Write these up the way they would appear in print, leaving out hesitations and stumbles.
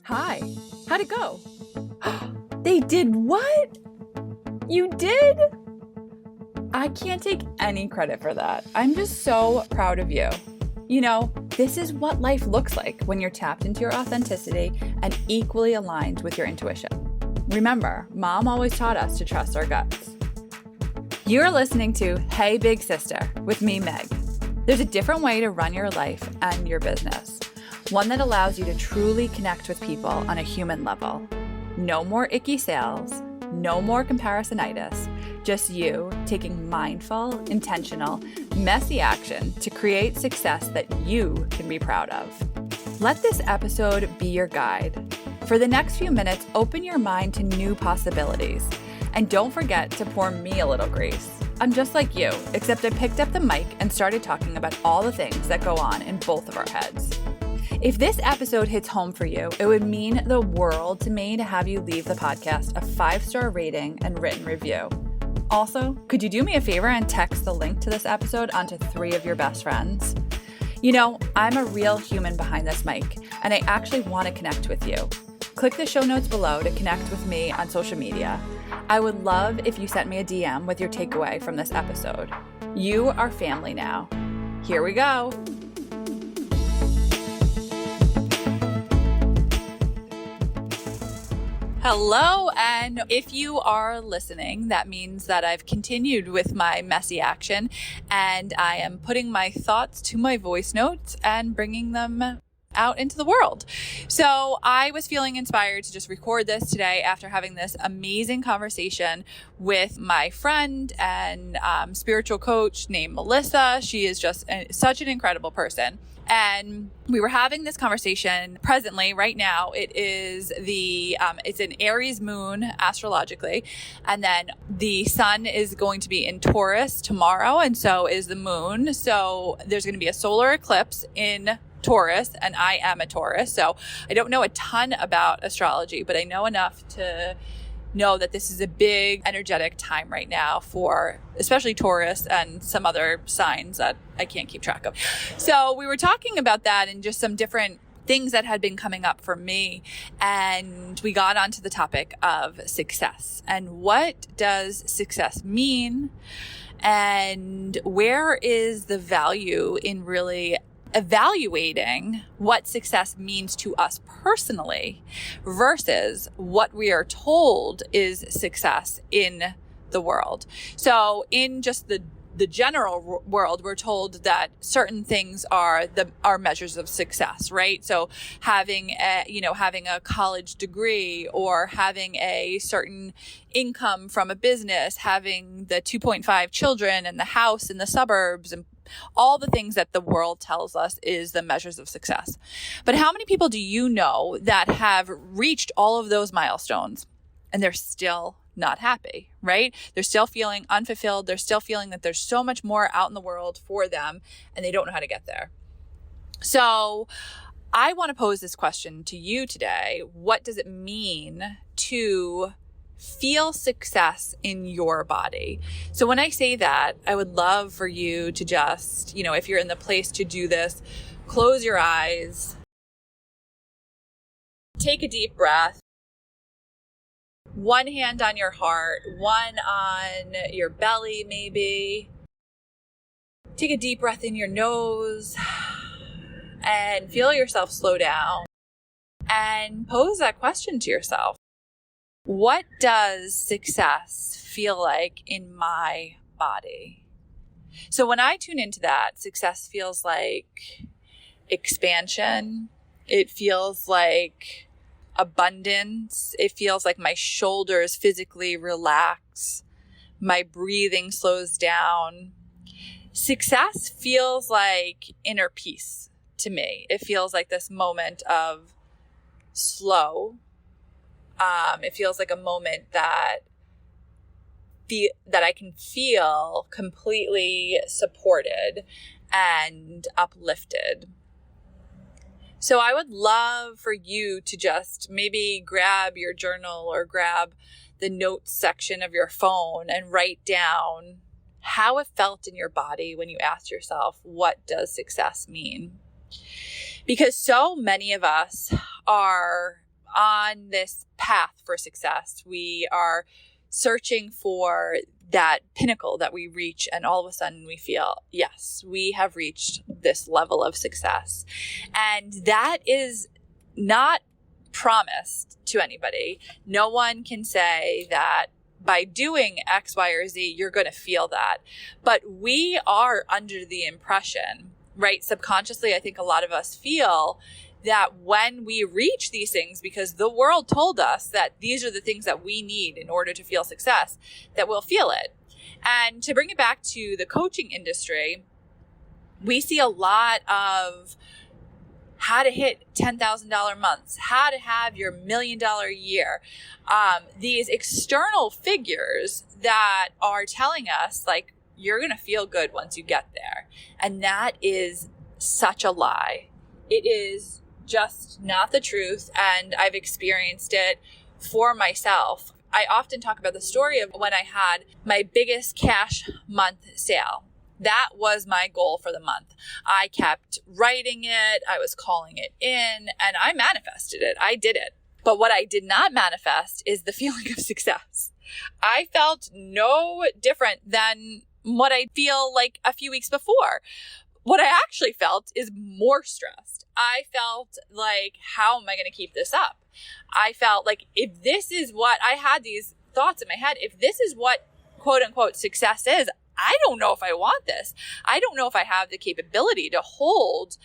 Hi. How'd it go? They did what? You did? I can't take any credit for that. I'm just so proud of you. You know, this is what life looks like when you're tapped into your authenticity and equally aligned with your intuition. Remember, Mom always taught us to trust our guts. You're listening to Hey Big Sister with me, Meg. There's a different way to run your life and your business. One that allows you to truly connect with people on a human level. No more icky sales, no more comparisonitis, just you taking mindful, intentional, messy action to create success that you can be proud of. Let this episode be your guide. For the next few minutes, open your mind to new possibilities. And don't forget to pour me a little grace. I'm just like you, except I picked up the mic and started talking about all the things that go on in both of our heads. If this episode hits home for you, it would mean the world to me to have you leave the podcast a 5-star rating and written review. Also, could you do me a favor and text the link to this episode onto 3 of your best friends? You know, I'm a real human behind this mic, and I actually want to connect with you. Click the show notes below to connect with me on social media. I would love if you sent me a DM with your takeaway from this episode. You are family now. Here we go. Hello, and if you are listening, that means that I've continued with my messy action, and I am putting my thoughts to my voice notes and bringing them out into the world. So I was feeling inspired to just record this today after having this amazing conversation with my friend and spiritual coach named Melissa. She is just such an incredible person. And we were having this conversation presently, right now. It is it's an Aries moon astrologically. And then the sun is going to be in Taurus tomorrow. And so is the moon. So there's going to be a solar eclipse in Taurus, and I am a Taurus. So I don't know a ton about astrology, but I know enough to know that this is a big energetic time right now for especially Taurus and some other signs that I can't keep track of. So we were talking about that and just some different things that had been coming up for me. And we got onto the topic of success and what does success mean? And where is the value in really evaluating what success means to us personally versus what we are told is success in the world. So in just the general world, we're told that certain things are measures of success, right? So having a college degree or having a certain income from a business, having the 2.5 children and the house in the suburbs and all the things that the world tells us is the measures of success. But how many people do you know that have reached all of those milestones and they're still not happy, right? They're still feeling unfulfilled. They're still feeling that there's so much more out in the world for them and they don't know how to get there. So I want to pose this question to you today. What does it mean to feel success in your body? So when I say that, I would love for you to just, if you're in the place to do this, close your eyes, take a deep breath, one hand on your heart, one on your belly maybe. Take a deep breath in your nose and feel yourself slow down and pose that question to yourself. What does success feel like in my body? So when I tune into that, success feels like expansion. It feels like abundance. It feels like my shoulders physically relax. My breathing slows down. Success feels like inner peace to me. It feels like this moment of slow. It feels like a moment that I can feel completely supported and uplifted. So I would love for you to just maybe grab your journal or grab the notes section of your phone and write down how it felt in your body when you asked yourself, what does success mean? Because so many of us are on this path for success. We are searching for that pinnacle that we reach, and all of a sudden we feel, yes, we have reached this level of success. And that is not promised to anybody. No one can say that by doing X, Y, or Z, you're going to feel that. But we are under the impression, right? Subconsciously, I think a lot of us feel that when we reach these things, because the world told us that these are the things that we need in order to feel success, that we'll feel it. And to bring it back to the coaching industry, we see a lot of how to hit $10,000 months, how to have your $1 million year. These external figures that are telling us, like, you're going to feel good once you get there. And that is such a lie. It is just not the truth. And I've experienced it for myself. I often talk about the story of when I had my biggest cash month sale. That was my goal for the month. I kept writing it. I was calling it in, and I manifested it. I did it. But what I did not manifest is the feeling of success. I felt no different than what I feel like a few weeks before. What I actually felt is more stressed. I felt like, how am I going to keep this up? I felt like if this is what I had these thoughts in my head, if this is what quote unquote success is, I don't know if I want this. I don't know if I have the capability to hold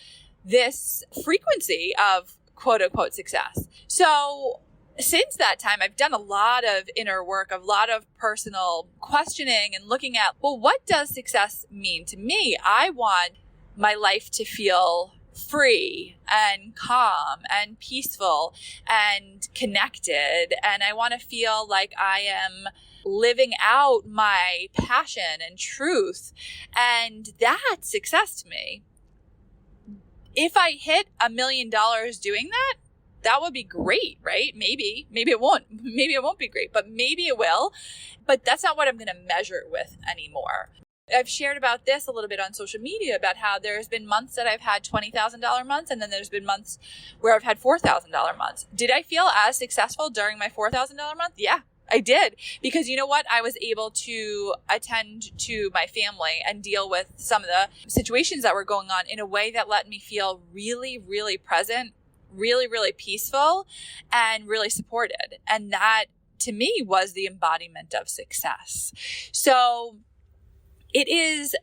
this frequency of quote unquote success. So since that time, I've done a lot of inner work, a lot of personal questioning and looking at, well, what does success mean to me? I want my life to feel free and calm and peaceful and connected. And I want to feel like I am living out my passion and truth. And that's success to me. If I hit $1 million doing that, that would be great, right? Maybe it won't. Maybe it won't be great, but maybe it will. But that's not what I'm going to measure it with anymore. I've shared about this a little bit on social media about how there's been months that I've had $20,000 months, and then there's been months where I've had $4,000 months. Did I feel as successful during my $4,000 month? Yeah, I did. Because you know what? I was able to attend to my family and deal with some of the situations that were going on in a way that let me feel really, really present, really, really peaceful, and really supported. And that, to me, was the embodiment of success. So it is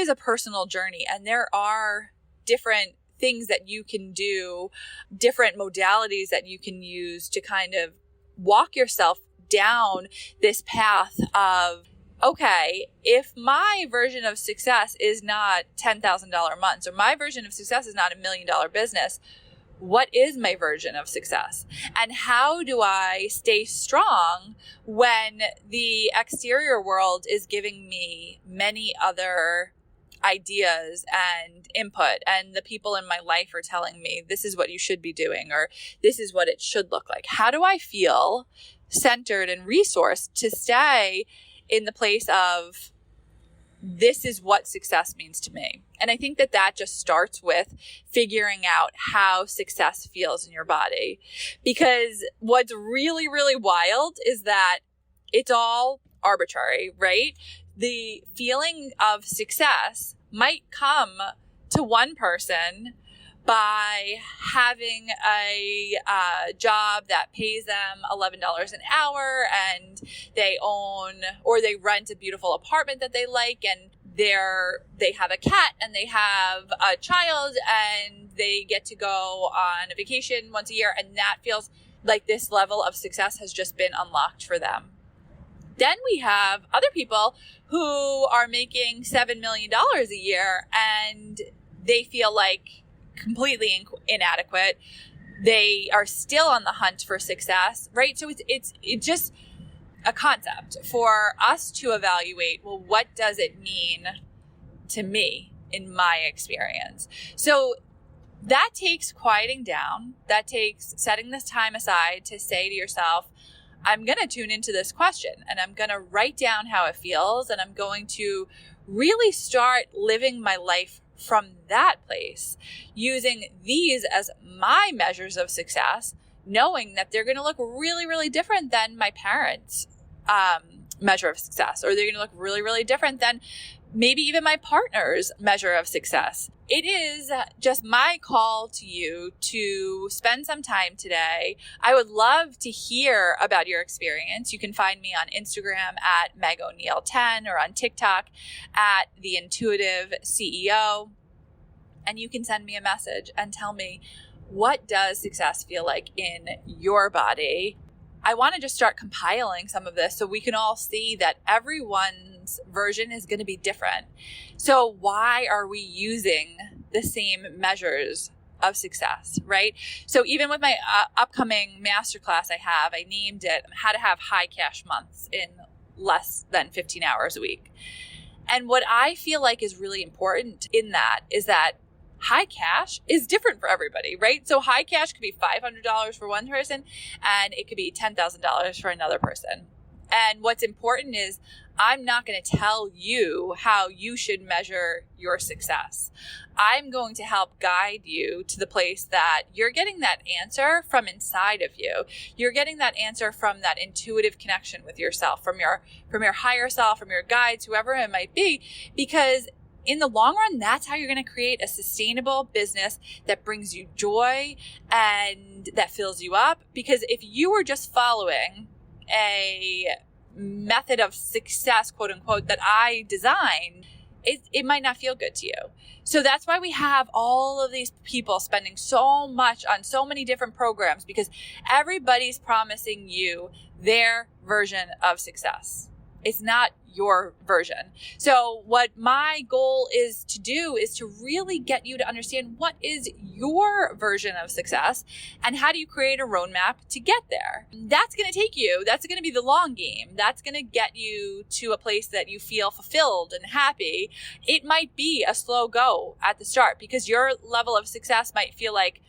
a personal journey, and there are different things that you can do, different modalities that you can use to kind of walk yourself down this path of, okay, if my version of success is not $10,000 months, or my version of success is not $1 million business, what is my version of success? And how do I stay strong when the exterior world is giving me many other ideas and input, and the people in my life are telling me this is what you should be doing, or this is what it should look like? How do I feel centered and resourced to stay in the place of, this is what success means to me? And I think that just starts with figuring out how success feels in your body. Because what's really, really wild is that it's all arbitrary, right? The feeling of success might come to one person by having a job that pays them $11 an hour, and they own or they rent a beautiful apartment that they like, and they have a cat and they have a child and they get to go on a vacation once a year, and that feels like this level of success has just been unlocked for them. Then we have other people who are making $7 million a year and they feel like completely inadequate. They are still on the hunt for success, right? So it's just a concept for us to evaluate, well, what does it mean to me in my experience? So that takes quieting down. That takes setting this time aside to say to yourself, I'm going to tune into this question, and I'm going to write down how it feels, and I'm going to really start living my life from that place, using these as my measures of success, knowing that they're going to look really, really different than my parents' measure of success, or they're going to look really, really different than maybe even my partner's measure of success. It is just my call to you to spend some time today. I would love to hear about your experience. You can find me on Instagram at Meg O'Neill 10 or on TikTok at The Intuitive CEO. And you can send me a message and tell me, what does success feel like in your body? I want to just start compiling some of this so we can all see that everyone's version is going to be different. So why are we using the same measures of success, right? So even with my upcoming masterclass I named it How to Have High Cash Months in Less Than 15 Hours a Week. And what I feel like is really important in that is that high cash is different for everybody, right? So high cash could be $500 for one person and it could be $10,000 for another person. And what's important is I'm not going to tell you how you should measure your success. I'm going to help guide you to the place that you're getting that answer from inside of you. You're getting that answer from that intuitive connection with yourself, from your higher self, from your guides, whoever it might be, because in the long run, that's how you're going to create a sustainable business that brings you joy and that fills you up. Because if you were just following a method of success, quote unquote, that I designed, it might not feel good to you. So that's why we have all of these people spending so much on so many different programs, because everybody's promising you their version of success. It's not your version. So what my goal is to do is to really get you to understand what is your version of success and how do you create a roadmap to get there. That's going to take you. That's going to be the long game. That's going to get you to a place that you feel fulfilled and happy. It might be a slow go at the start because your level of success might feel like,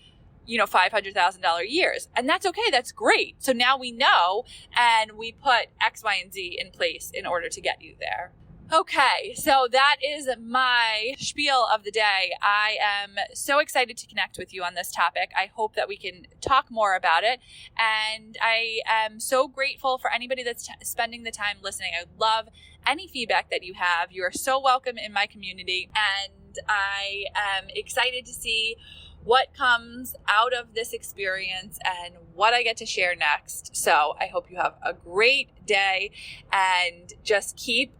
$500,000 years. And that's okay. That's great. So now we know, and we put X, Y, and Z in place in order to get you there. Okay, so that is my spiel of the day. I am so excited to connect with you on this topic. I hope that we can talk more about it. And I am so grateful for anybody that's spending the time listening. I love any feedback that you have. You are so welcome in my community. And I am excited to see what comes out of this experience and what I get to share next. So I hope you have a great day and just keep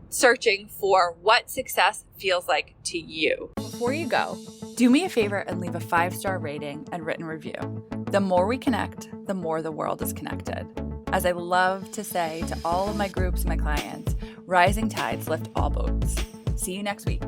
searching for what success feels like to you. Before you go, do me a favor and leave a 5-star rating and written review. The more we connect, the more the world is connected. As I love to say to all of my groups and my clients, rising tides lift all boats. See you next week.